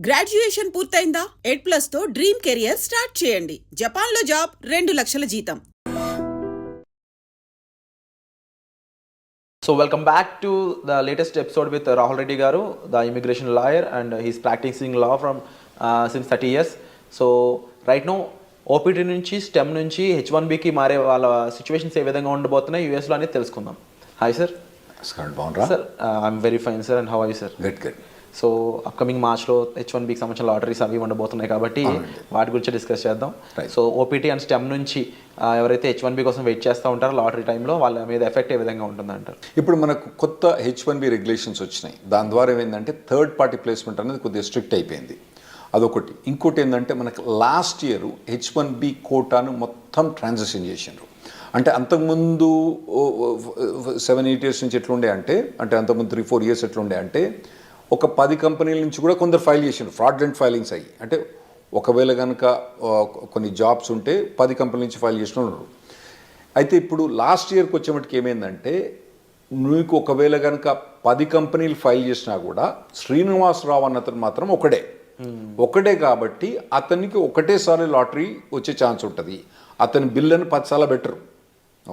Graduation పూర్తయిందా? ఎడ్+ తో dream career start చేయండి. జపాన్లో జాబ్, 2 లక్షల జీతం. So welcome back to the latest episode with Rahul Reddy Garu, the immigration lawyer, and he's practicing law from since 30 years. So right now OPT నుంచి STEM నుంచి H1Bకి మారే వాళ్ళ situations ఏ విధంగా ఉండబోతున్నాయి యూఎస్లో అనేది తెలుసుకుందాం. Hi sir. Sir I'm very fine sir, and how are you sir? Good. So upcoming మార్చ్లో H1Bకి సంబంధించిన లాటరీస్ అవి ఉండబోతున్నాయి కాబట్టి వాటి గురించి డిస్కస్ చేద్దాం. సో ఓపీటీ అండ్ స్టెమ్ నుంచి ఎవరైతే H1B కోసం వెయిట్ చేస్తూ ఉంటారో లాటరీ టైంలో వాళ్ళ మీద ఎఫెక్ట్ ఏ విధంగా ఉంటుందంటారు? ఇప్పుడు మనకు కొత్త H1B రెగ్యులేషన్స్ వచ్చినాయి. దాని ద్వారా ఏమైందంటే థర్డ్ పార్టీ ప్లేస్మెంట్ అనేది కొద్దిగా స్ట్రిక్ట్ అయిపోయింది. అదొకటి. ఇంకోటి ఏంటంటే మనకు లాస్ట్ ఇయర్ H1B కోటాను మొత్తం ట్రాన్సాక్షన్ చేసినారు. అంటే అంతకుముందు 7-8 years నుంచి ఎట్లుండే అంటే అంతకుముందు 3-4 years ఎట్లుండే అంటే ఒక 10 కంపెనీల నుంచి కూడా కొందరు ఫైల్ చేసినారు. ఫ్రాడ్లెంట్ ఫైలింగ్స్ అయ్యి, అంటే ఒకవేళ కనుక కొన్ని జాబ్స్ ఉంటే 10 కంపెనీల నుంచి ఫైల్ చేసిన ఉన్నారు. అయితే ఇప్పుడు లాస్ట్ ఇయర్కి వచ్చేమటికి ఏమైందంటే మీకు ఒకవేళ కనుక 10 కంపెనీలు ఫైల్ చేసినా కూడా శ్రీనివాసరావు అన్నతను మాత్రం ఒకటే కాబట్టి అతనికి ఒకటేసారి లాటరీ వచ్చే ఛాన్స్ ఉంటుంది. అతని బిల్లుని 10 సార్లు బెటరు.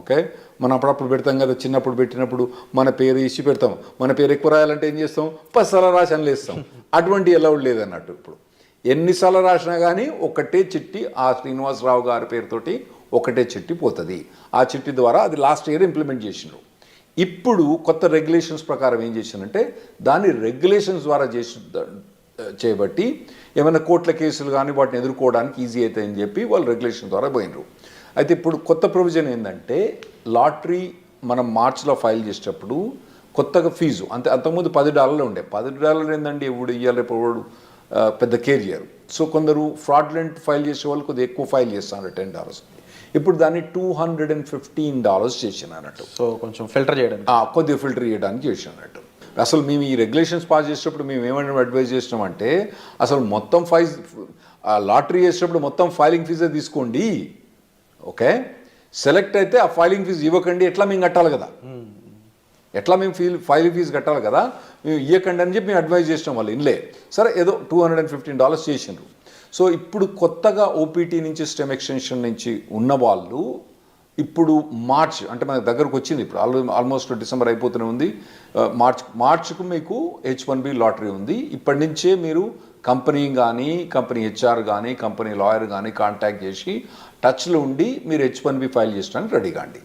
ఓకే, మనం అప్పుడప్పుడు పెడతాం కదా, చిన్నప్పుడు పెట్టినప్పుడు మన పేరు ఇచ్చి పెడతాం. మన పేరు ఎక్కువ రాయాలంటే ఏం చేస్తాం? 10 సార్లు రాసి అని లేస్తాం. అటువంటి అలౌడ్ లేదన్నట్టు. ఇప్పుడు ఎన్నిసార్లు రాసినా కానీ ఒకటే చిట్టి ఆ శ్రీనివాసరావు గారి పేరుతోటి ఒకటే చిట్టి పోతుంది. ఆ చిట్టి ద్వారా అది లాస్ట్ ఇయర్ ఇంప్లిమెంట్ చేసినారు. ఇప్పుడు కొత్త రెగ్యులేషన్స్ ప్రకారం ఏం చేశారంటే దాన్ని రెగ్యులేషన్స్ ద్వారా చేయబట్టి ఏమైనా కోర్టుల కేసులు కానీ వాటిని ఎదుర్కోవడానికి ఈజీ అవుతాయని చెప్పి వాళ్ళు రెగ్యులేషన్ ద్వారా పోయినరు. అయితే ఇప్పుడు కొత్త ప్రొవిజన్ ఏంటంటే లాటరీ మనం మార్చ్లో ఫైల్ చేసేటప్పుడు కొత్తగా ఫీజు అంతకుముందు $10 ఉండే. $10 ఏంటండి ఇప్పుడు ఇవ్వాలి, ఇప్పుడు పెద్ద కేర్ చేయరు. సో కొందరు ఫ్రాడ్లెంట్ ఫైల్ చేసే వాళ్ళు కొద్దిగా ఎక్కువ ఫైల్ చేస్తున్నారు, $10. ఇప్పుడు దాన్ని $215 చేసినట్టు. సో కొంచెం ఫిల్టర్ చేయడానికి, కొద్దిగా ఫిల్టర్ చేయడానికి చేసినట్టు. అసలు మేము ఈ రెగ్యులేషన్స్ పాస్ చేసేటప్పుడు మేము ఏమైనా అడ్వైజ్ చేసినామంటే అసలు మొత్తం లాటరీ చేసేటప్పుడు మొత్తం ఫైలింగ్ ఫీజే తీసుకోండి. ఓకే, సెలెక్ట్ అయితే ఆ ఫైలింగ్ ఫీజు ఇవ్వకండి. ఎట్లా మేము కట్టాలి కదా, ఫైలింగ్ ఫీజు కట్టాలి కదా, మేము ఇవ్వకండి అని చెప్పి మేము అడ్వైజ్ చేసినాం. వాళ్ళు ఇన్లే సరే ఏదో $215 చేసినారు. సో ఇప్పుడు కొత్తగా ఓపీటీ నుంచి స్టెమ్ ఎక్స్టెన్షన్ నుంచి ఉన్న వాళ్ళు ఇప్పుడు మార్చ్ అంటే మనకు దగ్గరకు వచ్చింది. ఇప్పుడు ఆల్మోస్ట్ డిసెంబర్ అయిపోతూనే ఉంది. మార్చ్కు మీకు H1B లాటరీ ఉంది. ఇప్పటి నుంచే మీరు కంపెనీ కానీ కంపెనీ HR కానీ కంపెనీ లాయర్ కానీ కాంటాక్ట్ చేసి టచ్లో ఉండి మీరు H1B ఫైల్ చేయడానికి రెడీ కాండి.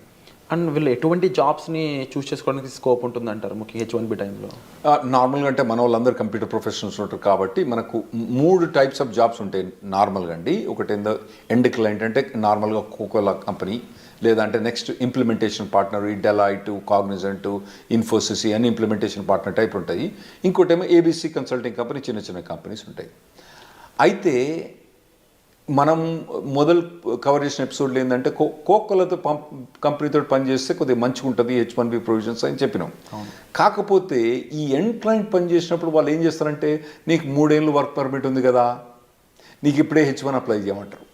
అండ్ వీళ్ళు ఎటువంటి జాబ్స్ని చూస్ చేసుకోవడానికి స్కోప్ ఉంటుందంటారు ముఖ్య H1B టైంలో? నార్మల్గా అంటే మన వాళ్ళందరూ కంప్యూటర్ ప్రొఫెషనల్స్ ఉంటారు కాబట్టి మనకు 3 types ఆఫ్ జాబ్స్ ఉంటాయి నార్మల్గా అండి. ఒకటి ఎండ్ క్లయింట్ అంటే నార్మల్గా కోకోలా కంపెనీ, లేదంటే నెక్స్ట్ ఇంప్లిమెంటేషన్ పార్ట్నర్, ఈ డెలాయిట్, కాగ్నిజెంట్, ఇన్ఫోసిస్ అని ఇంప్లిమెంటేషన్ పార్ట్నర్ టైప్ ఉంటాయి. ఇంకోటేమో ABC కన్సల్టింగ్ కంపెనీ, చిన్న కంపెనీస్ ఉంటాయి. అయితే మనం మొదలు కవర్ చేసిన ఎపిసోడ్లో ఏంటంటే కోకోలతో కంపెనీతో పనిచేస్తే కొద్దిగా మంచిగా ఉంటుంది H1B ప్రొవిజన్స్ అని చెప్పినాం. కాకపోతే ఈ ఎండ్ క్లయింట్ పనిచేసినప్పుడు వాళ్ళు ఏం చేస్తారంటే నీకు 3 ఏళ్ళు వర్క్ పర్మిట్ ఉంది కదా, నీకు ఇప్పుడే H1 అప్లై చేయమంటారు.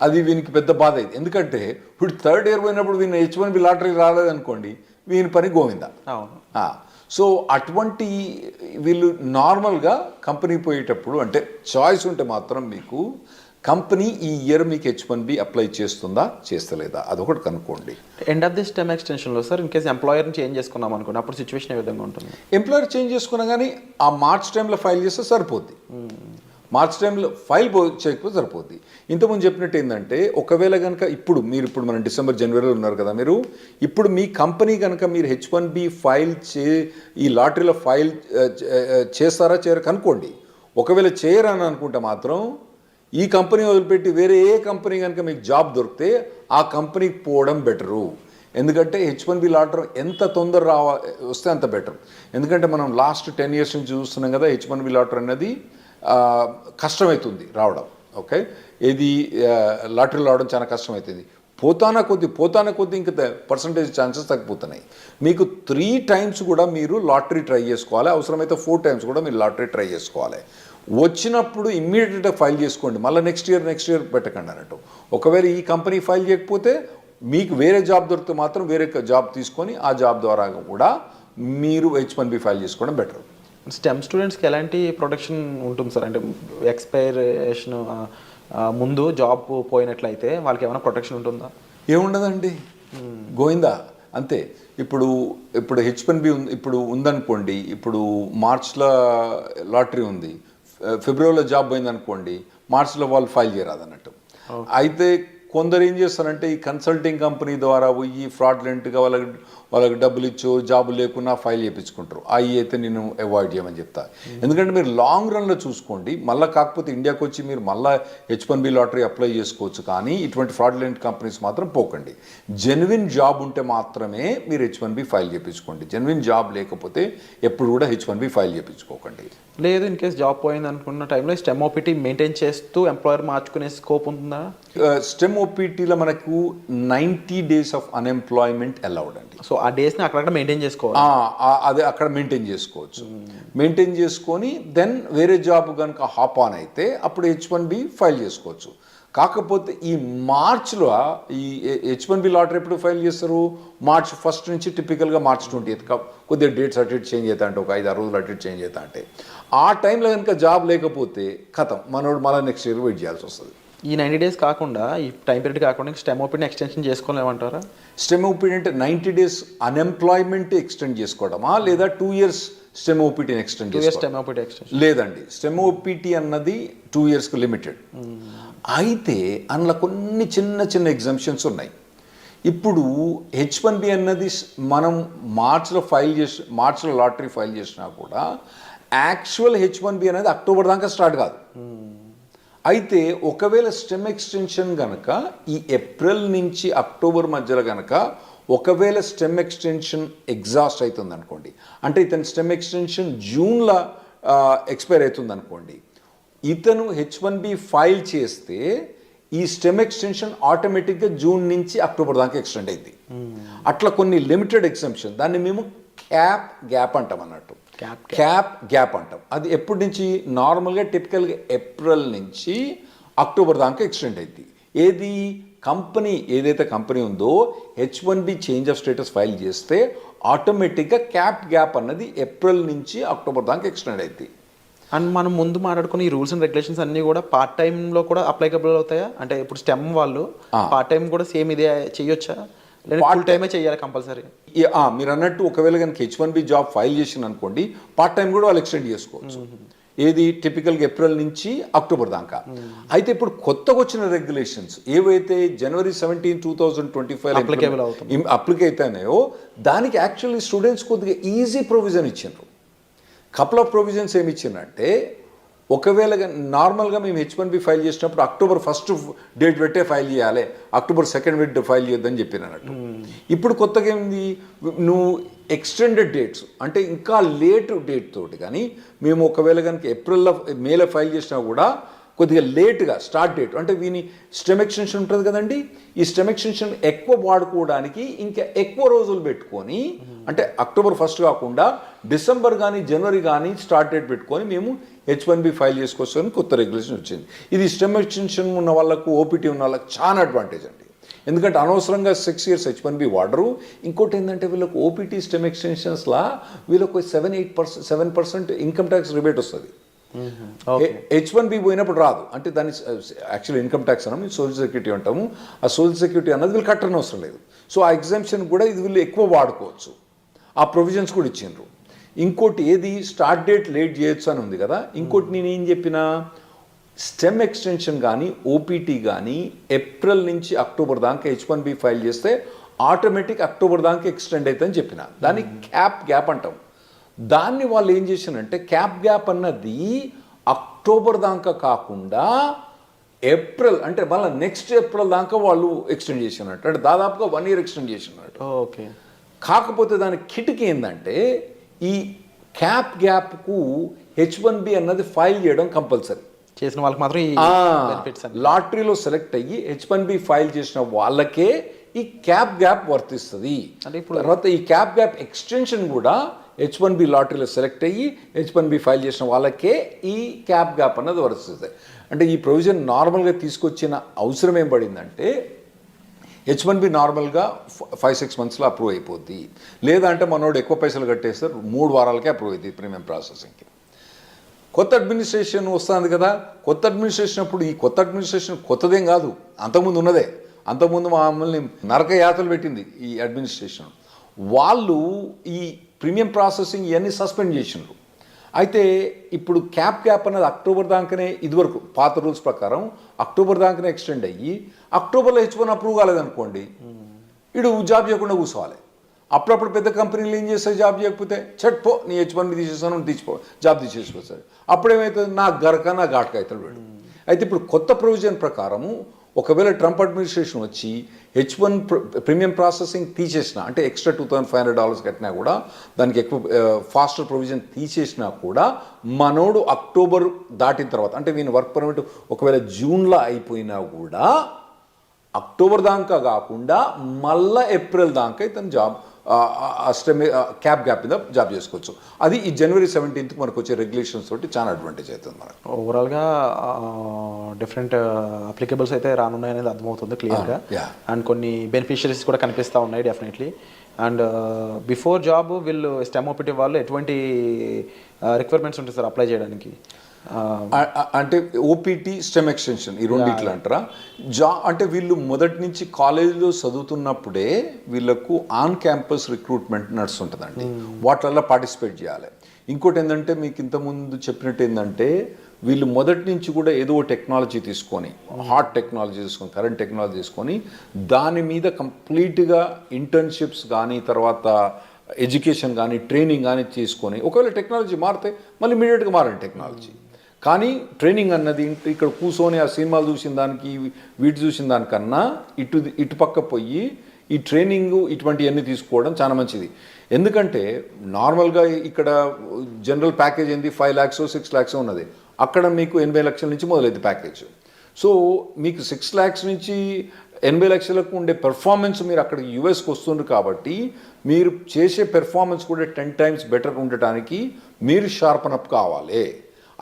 అది వీనికి పెద్ద బాధ అయింది. ఎందుకంటే ఇప్పుడు 3rd year పోయినప్పుడు వీని H1B లాటరీ రాలేదనుకోండి, వీని పని గోవిందా. సో అటువంటి వీళ్ళు నార్మల్గా కంపెనీ పోయేటప్పుడు అంటే చాయిస్ ఉంటే మాత్రం మీకు కంపెనీ ఈ ఇయర్ మీకు H1B అప్లై చేస్తుందా చేస్తలేదా అదొకటి కనుక్కోండి. ఎండ్ ఆఫ్ దిస్ టైమ్ ఎక్స్టెన్షన్లో సార్ ఇన్ కేసు ఎంప్లాయర్ని చేంజ్ చేసుకున్నాం అనుకోండి, అప్పుడు సిచ్యువేషన్ ఏ విధంగా ఉంటుంది? ఎంప్లాయర్ చేంజ్ చేసుకున్నా కానీ ఆ మార్చ్ టైంలో ఫైల్ చేస్తే సరిపోద్ది. మార్చ్ టైంలో ఫైల్ చేయకపోతే సరిపోద్ది. ఇంతకుముందు చెప్పినట్టు ఏంటంటే ఒకవేళ కనుక ఇప్పుడు మనం డిసెంబర్ జనవరిలో ఉన్నారు కదా, మీరు ఇప్పుడు మీ కంపెనీ కనుక మీరు H1B ఫైల్ ఈ లాటరీలో ఫైల్ చేస్తారా చేయరా కనుక్కోండి. ఒకవేళ చేయరని అనుకుంటే మాత్రం ఈ కంపెనీ వదిలిపెట్టి వేరే ఏ కంపెనీ కనుక మీకు జాబ్ దొరికితే ఆ కంపెనీకి పోవడం బెటరు. ఎందుకంటే H1B లాటరీ ఎంత తొందర వస్తే అంత బెటర్. ఎందుకంటే మనం లాస్ట్ 10 years నుంచి చూస్తున్నాం కదా, H1B లాటరీ అనేది కష్టమవుతుంది రావడం. ఓకే, ఇది లాటరీలో రావడం చాలా కష్టమవుతుంది. పోతానా కొద్ది ఇంకా పర్సంటేజ్ ఛాన్సెస్ తగ్గిపోతున్నాయి. మీకు 3 times కూడా మీరు లాటరీ ట్రై చేసుకోవాలి, అవసరమైతే 4 times కూడా మీరు లాటరీ ట్రై చేసుకోవాలి. వచ్చినప్పుడు ఇమ్మీడియట్గా ఫైల్ చేసుకోండి, మళ్ళీ నెక్స్ట్ ఇయర్ పెట్టకండి అన్నట్టు. ఒకవేళ ఈ కంపెనీ ఫైల్ చేయకపోతే మీకు వేరే జాబ్ దొరికితే మాత్రం వేరే జాబ్ తీసుకొని ఆ జాబ్ ద్వారా కూడా మీరు H1B ఫైల్ చేసుకోవడం బెటర్. స్టెమ్ స్టూడెంట్స్కి ఎలాంటి ప్రొటెక్షన్ ఉంటుంది సార్? అంటే ఎక్స్పైరేషన్ ముందు జాబ్ పోయినట్లయితే వాళ్ళకి ఏమైనా ప్రొటెక్షన్ ఉంటుందా? ఏముండదండి, గోయిందా అంతే. ఇప్పుడు H1B ఇప్పుడు ఉందనుకోండి, ఇప్పుడు మార్చ్లో లాటరీ ఉంది, ఫిబ్రవరిలో జాబ్ పోయిందనుకోండి, మార్చ్లో వాళ్ళు ఫైల్ చేయరాదు అన్నట్టు. అయితే కొందరు ఏం చేస్తారంటే ఈ కన్సల్టింగ్ కంపెనీ ద్వారా పోయి ఫ్రాడ్లెంట్గా వాళ్ళకి డబ్బులు ఇచ్చో జాబ్ లేకున్నా ఫైల్ చేయించుకుంటారు. అవి అయితే నేను అవాయిడ్ చేయమని చెప్తా. ఎందుకంటే మీరు లాంగ్ రన్లో చూసుకోండి, మళ్ళీ కాకపోతే ఇండియాకి వచ్చి మీరు మళ్ళీ H1B లాటరీ అప్లై చేసుకోవచ్చు, కానీ ఇటువంటి ఫ్రాడ్లెంట్ కంపెనీస్ మాత్రం పోకండి. జెన్యున్ జాబ్ ఉంటే మాత్రమే మీరు H1B ఫైల్ చేయించుకోండి. జెన్యున్ జాబ్ లేకపోతే ఎప్పుడు కూడా H1B ఫైల్ చేయించుకోకండి. లేదు, ఇన్ కేస్ జాబ్ పోయింది అనుకున్న టైంలో స్టెమ్ ఓపీటీ మెయింటైన్ చేస్తూ ఎంప్లాయర్ మార్చుకునే స్కోప్ ఉంటుందా? స్టెమ్ ఓపీటీలో మనకు 90 days ఆఫ్ అన్ఎంప్లాయ్మెంట్ అలౌడ్ అండి. సో ఆ డేస్ని అక్కడక్కడ మెయింటైన్ చేసుకోవాలి. అదే అక్కడ మెయింటైన్ చేసుకోవచ్చు. మెయింటైన్ చేసుకొని దెన్ వేరే జాబ్ కనుక హాప్ ఆన్ అయితే అప్పుడు H1B ఫైల్ చేసుకోవచ్చు. కాకపోతే ఈ మార్చ్లో ఈ H1B లాటరీ ఎప్పుడు ఫైల్ చేస్తారు? మార్చ్ 1 నుంచి టిపికల్గా మార్చ్ 20th కొద్దిగా డేట్స్ అటు ఇటు చేంజ్ అవుతా అంటే ఒక 5-6 రోజులు అటు ఇటు చేంజ్ అవుతా అంటే ఆ టైంలో కనుక జాబ్ లేకపోతే కథం, మనోడు మళ్ళీ నెక్స్ట్ ఇయర్ వెయిట్ చేయాల్సి వస్తుంది. ఈ 90 days కాకుండా, ఈ టైం పీరియడ్ కాకుండా స్టెమ్ ఓపీని ఎక్స్టెన్షన్ చేసుకోలేమంటారా? స్టెమ్ ఓపీటీ అంటే 90 days అన్ఎంప్లాయ్మెంట్ ఎక్స్టెండ్ చేసుకోవడమా, లేదా 2 years స్టెమ్ ఓపీటీని ఎక్స్టెండ్ చేసుకోవడం? లేదండి, స్టెమ్ ఓపీటీ అన్నది 2 yearsకి లిమిటెడ్. అయితే అందులో కొన్ని చిన్న చిన్న ఎగ్జామ్షన్స్ ఉన్నాయి. ఇప్పుడు H1B అన్నది మనం మార్చ్లో లాటరీ ఫైల్ చేసినా కూడా యాక్చువల్ H1B అనేది అక్టోబర్ దాకా స్టార్ట్ కాదు. అయితే ఒకవేళ స్టెమ్ ఎక్స్టెన్షన్ కనుక ఈ ఏప్రిల్ నుంచి అక్టోబర్ మధ్యలో కనుక ఒకవేళ స్టెమ్ ఎక్స్టెన్షన్ ఎగ్జాస్ట్ అవుతుంది అనుకోండి, అంటే ఇతని స్టెమ్ ఎక్స్టెన్షన్ జూన్లో ఎక్స్పైర్ అవుతుంది అనుకోండి, ఇతను H1B ఫైల్ చేస్తే ఈ స్టెమ్ ఎక్స్టెన్షన్ ఆటోమేటిక్గా జూన్ నుంచి అక్టోబర్ దాకా ఎక్స్టెండ్ అయింది. అట్లా కొన్ని లిమిటెడ్ ఎగ్జామ్షన్, దాన్ని మేము క్యాప్ గ్యాప్ అంటాం అన్నట్టు. క్యాప్ గ్యాప్ అంటాం. అది ఎప్పటి నుంచి? నార్మల్గా టిపికల్గా ఏప్రిల్ నుంచి అక్టోబర్ దాకా ఎక్స్టెండ్ అయింది. ఏది కంపెనీ ఏదైతే కంపెనీ ఉందో H1B change of status file చేస్తే ఆటోమేటిక్గా క్యాప్ గ్యాప్ అన్నది ఏప్రిల్ నుంచి అక్టోబర్ దాకా ఎక్స్టెండ్ అయింది. అండ్ మనం ముందు మాట్లాడుకున్న ఈ రూల్స్ అండ్ రెగ్యులేషన్స్ అన్నీ కూడా పార్ట్ టైంలో కూడా అప్లైకబుల్ అవుతాయా? అంటే ఇప్పుడు స్టెమ్ వాళ్ళు పార్ట్ టైం కూడా సేమ్ ఇదే చేయొచ్చా, లేదా ఫుల్ టైమే చేయాలి కంపల్సరీ? మీరు అన్నట్టు ఒకవేళ కనుక H1B జాబ్ ఫైల్ చేసిన అనుకోండి, పార్ట్ టైం కూడా వాళ్ళు ఎక్స్టెండ్ చేసుకోవచ్చు. ఏది టిపికల్గా ఏప్రిల్ నుంచి అక్టోబర్ దాకా. అయితే ఇప్పుడు కొత్తగా వచ్చిన రెగ్యులేషన్స్ ఏవైతే January 17, 2025 అప్లిక్ అవుతాయో దానికి యాక్చువల్లీ స్టూడెంట్స్ కొద్దిగా ఈజీ ప్రొవిజన్ ఇచ్చిండ్రు. కపుల్ ఆఫ్ ప్రొవిజన్స్ ఏమి ఇచ్చిందంటే, ఒకవేళ నార్మల్గా మేము H1B ఫైల్ చేసినప్పుడు October 1st డేట్ పెట్టే ఫైల్ చేయాలి, October 2nd ఫైల్ చేయొద్దని చెప్పిన అన్నట్టు. ఇప్పుడు కొత్తగా ఏంది, నువ్వు ఎక్స్టెండెడ్ డేట్స్ అంటే ఇంకా లేట్ డేట్ తోటి కానీ మేము ఒకవేళ కనుక ఏప్రిల్లో మేలో ఫైల్ చేసినా కూడా కొద్దిగా లేట్గా స్టార్ట్ డేట్ అంటే వీని స్టెమ్ ఎక్స్టెన్షన్ ఉంటుంది కదండి, ఈ స్టెమ్ ఎక్స్టెన్షన్ ఎక్కువ వాడుకోవడానికి ఇంకా ఎక్కువ రోజులు పెట్టుకొని, అంటే October 1st కాకుండా డిసెంబర్ కానీ జనవరి కానీ స్టార్ట్ డేట్ పెట్టుకొని మేము H1B ఫైల్ చేసుకోవచ్చని కొత్త రెగ్యులేషన్ వచ్చింది. ఇది స్టెమ్ ఎక్స్టెన్షన్ ఉన్న వాళ్ళకు, ఓపీటీ ఉన్న వాళ్ళకి చాలా అడ్వాంటేజ్ అండి. ఎందుకంటే అనవసరంగా 6 years H1B వాడరు. ఇంకోటి ఏంటంటే వీళ్ళకు ఓపీటీ స్టెమ్ ఎక్స్టెన్షన్స్లా వీళ్ళకు 7% ఇన్కమ్ ట్యాక్స్ రిబేట్ వస్తుంది. H1B పోయినప్పుడు రాదు, అంటే దాన్ని యాక్చువల్లీ ఇన్కమ్ ట్యాక్స్ అన్నాము, సోషల్ సెక్యూరిటీ అంటాము. ఆ సోషల్ సెక్యూరిటీ అన్నది వీళ్ళు కట్టని అవసరం లేదు. సో ఆ ఎగ్జామ్షన్ కూడా ఇది వీళ్ళు ఎక్కువ వాడుకోవచ్చు. ఆ ప్రొవిజన్స్ కూడా ఇచ్చిండ్రు. ఇంకోటి ఏది, స్టార్ట్ డేట్ లేట్ చేయొచ్చు అని ఉంది కదా. ఇంకోటి నేనేం చెప్పినా, స్టెమ్ ఎక్స్టెన్షన్ కానీ ఓపీటీ కానీ ఏప్రిల్ నుంచి అక్టోబర్ దాకా H1B ఫైల్ చేస్తే ఆటోమేటిక్ అక్టోబర్ దాకా ఎక్స్టెండ్ అవుతుందని చెప్పిన. దాన్ని క్యాప్ గ్యాప్ అంటాం. దాన్ని వాళ్ళు ఏం చేశారంటే, క్యాప్ గ్యాప్ అన్నది అక్టోబర్ దాకా కాకుండా ఏప్రిల్ అంటే మళ్ళీ నెక్స్ట్ ఏప్రిల్ దాకా వాళ్ళు ఎక్స్టెండ్ చేసినట్టు, అంటే దాదాపుగా 1 year ఎక్స్టెండ్ చేసినట్టు. ఓకే. కాకపోతే దాని కిటికీ ఏంటంటే, ఈ క్యాప్ గ్యాప్కు H1B అన్నది ఫైల్ చేయడం కంపల్సరీ. చేసిన వాళ్ళకి మాత్రం లాటరీలో సెలెక్ట్ అయ్యి H1B ఫైల్ చేసిన వాళ్ళకే ఈ క్యాప్ గ్యాప్ వర్తిస్తుంది. తర్వాత ఈ క్యాప్ గ్యాప్ ఎక్స్టెన్షన్ కూడా H1B లాటరీలో సెలెక్ట్ అయ్యి H1B ఫైల్ చేసిన వాళ్ళకే ఈ క్యాప్ గ్యాప్ అన్నది వర్తిస్తుంది. అంటే ఈ ప్రొవిజన్ నార్మల్గా తీసుకొచ్చిన అవసరం ఏం పడిందంటే, H1B నార్మల్గా 5-6 మంత్స్లో అప్రూవ్ అయిపోద్ది. లేదంటే మనోడు ఎక్కువ పైసలు కట్టేస్తారు 3 వారాలకే అప్రూవ్ అవుతుంది ప్రీమియం ప్రాసెసింగ్కి. కొత్త అడ్మినిస్ట్రేషన్ వస్తుంది కదా, కొత్త అడ్మినిస్ట్రేషన్ అప్పుడు ఈ కొత్త అడ్మినిస్ట్రేషన్ కొత్తదేం కాదు, అంతకుముందు ఉన్నదే. అంతకుముందు మమ్మల్ని నరక యాతలు పెట్టింది ఈ అడ్మినిస్ట్రేషన్. వాళ్ళు ఈ ప్రీమియం ప్రాసెసింగ్ ఇవన్నీ సస్పెండ్ చేసినారు. అయితే ఇప్పుడు క్యాప్ అనేది అక్టోబర్ దాకానే, ఇదివరకు పాత రూల్స్ ప్రకారం అక్టోబర్ దాకానే ఎక్స్టెండ్ అయ్యి అక్టోబర్లో H1 అప్రూవ్ కాలేదనుకోండి, ఇడు జాబ్ చేయకుండా కూర్చోవాలి. అప్పుడప్పుడు పెద్ద కంపెనీలు ఏం చేస్తాయి, జాబ్ చేయకపోతే పో నీ H1 తీసేసాను తీసిపో, జాబ్ తీసేసిపోతాడు. అప్పుడేమవుతుంది, నా గరక నా ఘాటక అవుతాడు వీడు. అయితే ఇప్పుడు కొత్త ప్రొవిజన్ ప్రకారము ఒకవేళ ట్రంప్ అడ్మినిస్ట్రేషన్ వచ్చి H1 ప్రీమియం ప్రాసెసింగ్ తీసేసినా, అంటే ఎక్స్ట్రా $2,500 కట్టినా కూడా, దానికి ఎక్కువ ఫాస్టర్ ప్రొవిజన్ తీసేసినా కూడా, మనోడు అక్టోబర్ దాటిన తర్వాత, అంటే వీని వర్క్ పర్మిట్ ఒకవేళ జూన్లో అయిపోయినా కూడా అక్టోబర్ దాకా కాకుండా మళ్ళీ ఏప్రిల్ దాకా ఇతను జాబ్ క్యాప్ మీద జాబ్ చేసుకోవచ్చు. అది ఈ January 17th మనకు వచ్చే రెగ్యులేషన్స్ తోటి చాలా అడ్వాంటేజ్ అవుతుంది మనకు. ఓవరాల్గా డిఫరెంట్ అప్లికేబుల్స్ అయితే రానున్నాయనేది అర్థమవుతుంది క్లియర్గా. అండ్ కొన్ని బెనిఫిషరీస్ కూడా కనిపిస్తూ ఉన్నాయి డెఫినెట్లీ. అండ్ బిఫోర్ జాబ్ వీళ్ళు స్టెమ్ ఓపీటీ వాళ్ళు ఎటువంటి రిక్వైర్మెంట్స్ ఉంటాయి సార్ అప్లై చేయడానికి? అంటే ఓపీటీ స్టెమ్ ఎక్స్టెన్షన్ ఈ రెండిట్లు అంటారా? అంటే వీళ్ళు మొదటి నుంచి కాలేజీలో చదువుతున్నప్పుడే వీళ్ళకు ఆన్ క్యాంపస్ రిక్రూట్మెంట్ నడుస్తుంటుందండి. వాటిల్లో పార్టిసిపేట్ చేయాలి. ఇంకోటి ఏంటంటే, మీకు ఇంతకుముందు చెప్పినట్టు ఏంటంటే, వీళ్ళు మొదటి నుంచి కూడా ఏదో టెక్నాలజీ తీసుకొని, హాట్ టెక్నాలజీ తీసుకొని, కరెంట్ టెక్నాలజీ తీసుకొని, దాని మీద కంప్లీట్గా ఇంటర్న్షిప్స్ కానీ, తర్వాత ఎడ్యుకేషన్ కానీ, ట్రైనింగ్ కానీ తీసుకొని, ఒకవేళ టెక్నాలజీ మారితే మళ్ళీ ఇమీడియట్గా మారండి టెక్నాలజీ. కానీ ట్రైనింగ్ అన్నది ఇక్కడ కూర్చొని ఆ సినిమాలు చూసిన దానికి వీటి చూసిన దానికన్నా ఇటు పక్క పోయి ఈ ట్రైనింగ్ ఇటువంటివన్నీ తీసుకోవడం చాలా మంచిది. ఎందుకంటే నార్మల్గా ఇక్కడ జనరల్ ప్యాకేజ్ ఏంది 5 lakhs 6 lakhs ఉన్నది. అక్కడ మీకు 80 లక్షల నుంచి మొదలైంది ప్యాకేజ్. సో మీకు 6 lakhs నుంచి 80 లక్షలకు ఉండే పెర్ఫార్మెన్స్ మీరు అక్కడ యూఎస్కి వస్తుండ్రు కాబట్టి, మీరు చేసే పెర్ఫార్మెన్స్ కూడా 10 times బెటర్ ఉండటానికి మీరు షార్పన్ అప్ కావాలి.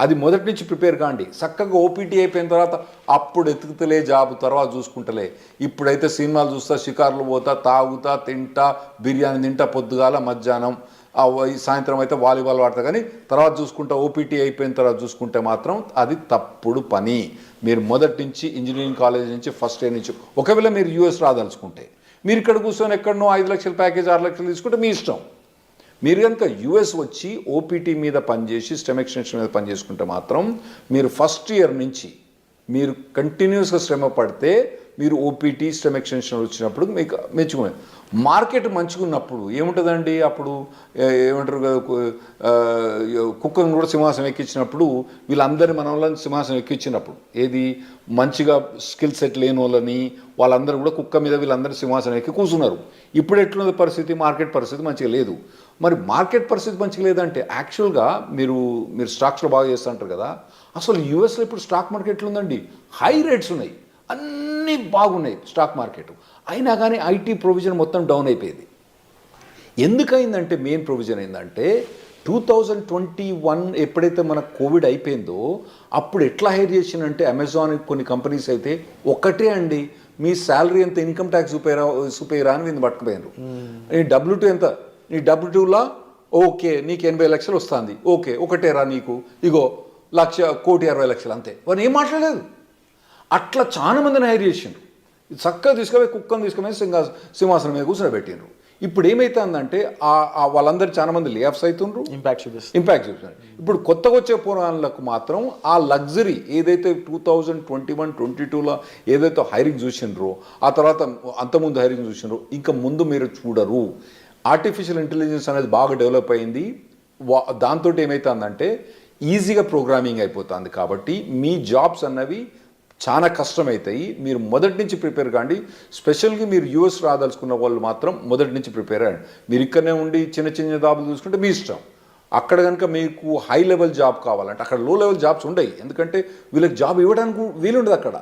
అది మొదటి నుంచి ప్రిపేర్ కాండి. చక్కగా ఓపీటీ అయిపోయిన తర్వాత అప్పుడు ఎతుకుతలే జాబ్, తర్వాత చూసుకుంటలే. ఇప్పుడైతే సినిమాలు చూస్తా, షికార్లు పోతా, తాగుతా, తింటా, బిర్యానీ తింటా, పొద్దుగాల మధ్యాహ్నం, సాయంత్రం అయితే వాలీబాల్ ఆడతా, కానీ తర్వాత చూసుకుంటా, ఓపీటీ అయిపోయిన తర్వాత చూసుకుంటే మాత్రం అది తప్పుడు పని. మీరు మొదటి నుంచి ఇంజనీరింగ్ కాలేజ్ నుంచి ఫస్ట్ ఇయర్ నుంచి, ఒకవేళ మీరు యూఎస్ రాదలుచుకుంటే, మీరు ఇక్కడ కూర్చొని ఎక్కడనో 5 లక్షల ప్యాకేజ్ 6 లక్షలు తీసుకుంటే మీ ఇష్టం. మీరు కనుక యూఎస్ వచ్చి ఓపీటీ మీద పనిచేసి స్టెమ్ ఎక్స్టెన్షన్ మీద పనిచేసుకుంటే మాత్రం మీరు ఫస్ట్ ఇయర్ నుంచి మీరు కంటిన్యూస్గా శ్రమ పడితే మీరు ఓపీటీ స్టెమ్ ఎక్స్టెన్షన్ వచ్చినప్పుడు మీకు మెచ్చుకునే మార్కెట్ మంచిగా ఉన్నప్పుడు ఏముంటుందండి, అప్పుడు ఏమంటారు కదా, కుక్కను కూడా సింహాసనం ఎక్కించినప్పుడు వీళ్ళందరినీ మన వాళ్ళని సింహాసనం ఎక్కించినప్పుడు, ఏది మంచిగా స్కిల్ సెట్ లేని వాళ్ళని వాళ్ళందరూ కూడా కుక్క మీద వీళ్ళందరూ సింహాసనం ఎక్కి కూర్చున్నారు. ఇప్పుడు ఎట్లున్నది పరిస్థితి, మార్కెట్ పరిస్థితి మంచిగా లేదు. మరి మార్కెట్ పరిస్థితి మంచిగా లేదంటే యాక్చువల్గా మీరు స్టాక్స్లో బాగా చేస్తూ ఉంటారు కదా, అసలు యూఎస్లో ఇప్పుడు స్టాక్ మార్కెట్లు ఉందండి, హై రేట్స్ ఉన్నాయి, అన్నీ బాగున్నాయి స్టాక్ మార్కెట్. అయినా కానీ ఐటీ ప్రొవిజన్ మొత్తం డౌన్ అయిపోయింది. ఎందుకైందంటే మెయిన్ ప్రొవిజన్ ఏంటంటే 2021 ఎప్పుడైతే మన కోవిడ్ అయిపోయిందో అప్పుడు ఎట్లా హైర్ చేసిందంటే, అమెజాన్ కొన్ని కంపెనీస్ అయితే ఒకటే అండి, మీ శాలరీ ఎంత, ఇన్కమ్ ట్యాక్స్ చూపేరా అని వీళ్ళు పట్టుకుపోయారు. నీ W2 ఎంత, నీ W2లా ఓకే నీకు 80 లక్షలు వస్తుంది, ఓకే ఒకటేరా నీకు, ఇగో 1,60,60,000 అంతే. వారు ఏం మాట్లాడలేదు. అట్లా చాలా మందిని హైర్ చేసిండ్రు. చక్కగా తీసుకుపోయి కుక్కను తీసుకుపోయి సింహాసనం మీద కూర్చోబెట్టిండ్రు. ఇప్పుడు ఏమవుతుందంటే వాళ్ళందరూ చాలా మంది లే ఆఫ్స్ అవుతుండ్రు, ఇంపాక్ట్ చూపిస్తున్నారు. ఇప్పుడు కొత్తగా వచ్చే పురాణాలకు మాత్రం ఆ లగ్జరీ ఏదైతే 2021-22లో ఏదైతే హైరింగ్ చూసిండ్రో, ఆ తర్వాత అంతకుముందు హైరింగ్ చూసిండ్రో, ఇంకా ముందు మీరు చూడరు. ఆర్టిఫిషియల్ ఇంటెలిజెన్స్ అనేది బాగా డెవలప్ అయింది. దాంతో ఏమవుతుందంటే ఈజీగా ప్రోగ్రామింగ్ అయిపోతుంది. కాబట్టి మీ జాబ్స్ అన్నవి చాలా కష్టమవుతాయి. మీరు మొదటి నుంచి ప్రిపేర్ కాండి. స్పెషల్గా మీరు యూఎస్ రాదలుచుకున్న వాళ్ళు మాత్రం మొదటి నుంచి ప్రిపేర్ అయ్యండి. మీరు ఇక్కడనే ఉండి చిన్న చిన్న జాబులు చూసుకుంటే మీ ఇష్టం. అక్కడ కనుక మీకు హై లెవెల్ జాబ్ కావాలంటే అక్కడ లో లెవెల్ జాబ్స్ ఉండవు. ఎందుకంటే వీళ్ళకి జాబ్ ఇవ్వడానికి వీలుండదు అక్కడ.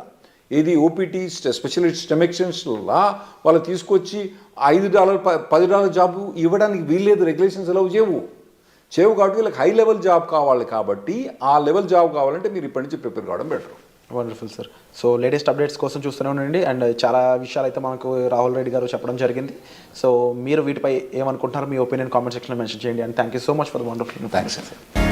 ఏది ఓపీటీ స్పెషల్ స్టెమ్ ఎక్స్టెన్షన్లా వాళ్ళు తీసుకొచ్చి $5 $10 జాబు ఇవ్వడానికి వీల్లేదు. రెగ్యులేషన్స్ ఎలా చేయవు కాబట్టి వీళ్ళకి హై లెవెల్ జాబ్ కావాలి. కాబట్టి ఆ లెవెల్ జాబ్ కావాలంటే మీరు ఇప్పటి నుంచి ప్రిపేర్ కావడం better. Wonderful sir. So latest updates కోసం చూస్తూనే ఉండండి. అండ్ చాలా విషయాలు అయితే మనకు రాహుల్ రెడ్డి గారు చెప్పడం జరిగింది. సో మీరు వీటిపై ఏమనుకుంటున్నారు, మీ ఒపీనియన్ కామెంట్ సెక్షన్లో మెన్షన్ చేయండి. And thank you so much for the wonderful. Thanks అండి.